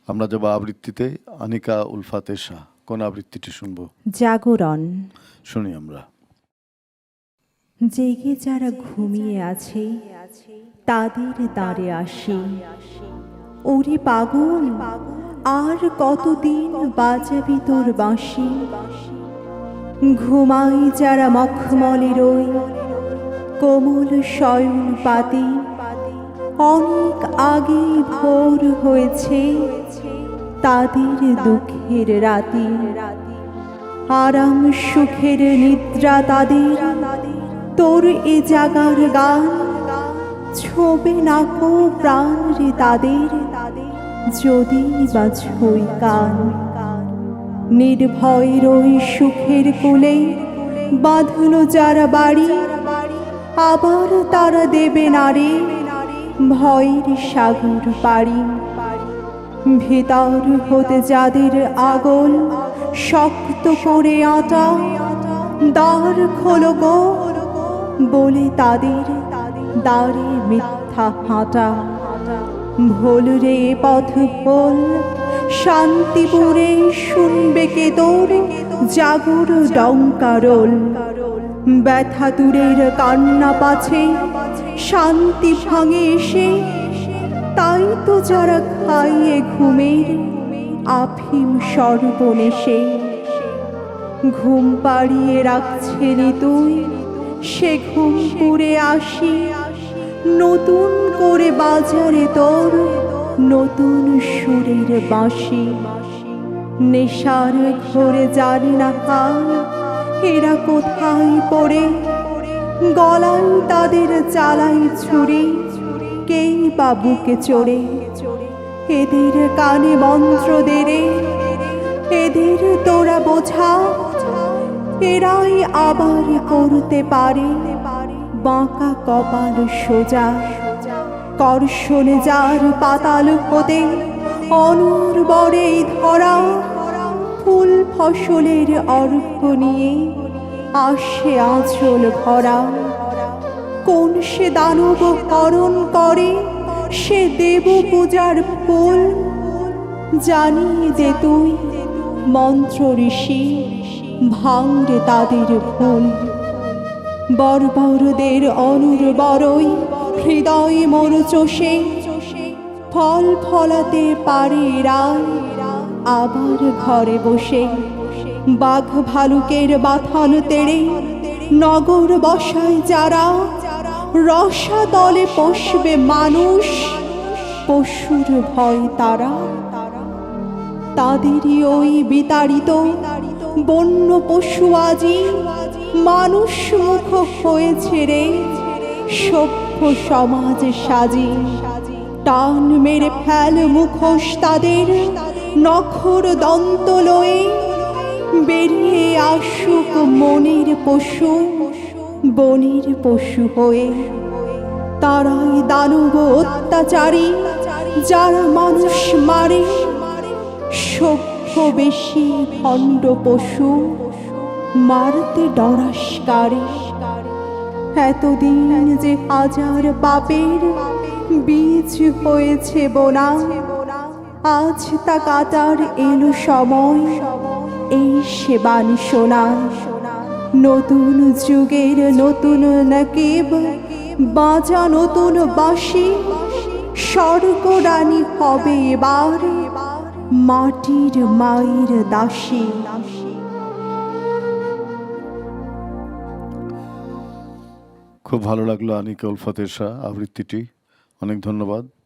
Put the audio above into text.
আমরা যাবো আবৃত্তিতে। আনিকা উলফাতের শাহ, কোন আবৃত্তিটি শুনবো? জাগরণ। শুনি আমরা। জেগে যারা ঘুমিয়ে আছে তাদের দ্বারে আসি। ওরে পাগল, আর কতদিন বাজাবি তোর বাঁশি? ঘুমাই যারা মখমলের ওই কোমল শয়ন পাতি, অনেক আগে ভোর হয়েছে তাদের দুঃখের রাতি। আরাম সুখের নিদ্রা তাদের, তোর এ জাগার গান ছোবে না কো প্রাণ রে তাদের, যদি বা ছুঁই কান। নির্ভয়ের ওই সুখের কোলে বাঁধল যারা বাড়ি, আবার তারা দেবে না রে ভয়ের সাগর পাড়ি। ভেতর হতে যাদের আগল শক্ত করে আটা, দ্বার খোলো গো বলে তাদের দ্বারে মিথ্যা হাঁটা। ভোল রে পথ ভোল, শান্তিপুরে শুনবে কে তোর জাগর ডঙ্কারোল। ব্যথা দূরের কান্না পাছে শান্তি ভাঙে এসে, তাই তো যারা খাইয়ে ঘুমের আফিম সর্বনেশে। ঘুম পাড়িয়ে রাখছেনি তুই, সে ঘুম পুরে আসি। নতুন করে বাজারে তোর নতুন সুরের বাঁশি। নেশার ঘরে জানি না কাল এরা কোথায় পড়ে, গলায় তাদের চালাই ছুরি কেই বা বুকে চড়ে। এদের কানে মন্ত্র দেরে, এদের তোরা বোঝা, এরাই আবার করতে পারে বাঁকা কপাল সোজা। কর্ষণে যার পাতাল হতে অনুর্বরে ধরা, ফুল ফসলের অর্ঘ নিয়ে আসে আঁচল ভরা। কোন সে দানব হরণ করে সে দেব পূজার ফুল, জানিয়ে দে তুই মন্ত্র ঋষি ভাঙরে তাদের ভুল। বর্বরদের অনুর্বরই হৃদয় মোর চষে, ফল ফলাতে পারে রায় আবার ঘরে বসে। বাঘ ভালুকের বাথান তেড়ে নগর বসায় যারা, রসাতলে পশবে মানুষ পশুর ভয় তারা। তাদেরই ওই বিতাড়িত বন্য পশু আজি মানুষ মুখ হয়েছে রে সভ্য সমাজ সাজি। টান মেরে ফেল মুখোশ তাদের নখর দন্ত লয়ে, বেরিয়ে আসুক মনের পশু বনের পশু হয়ে। তারাই দানব অত্যাচারী যারা মানুষ মারে, সভ্য বেশি ভণ্ড পশু মারতে ডরাসকারে। এতদিন যে হাজার পাপের বীজ হয়েছে বোনা, আজ তা কাটার এলো সময় এই সেবানি শোনা। নতুন যুগের নতুন নকিব বাজা নতুন বাঁশি, স্বর্গরানী হবে এবার মাটির মায়ের দাসী। খুব ভালো লাগলো আনিকা উলফাতের শাহ আবৃত্তিটি, অনেক ধন্যবাদ।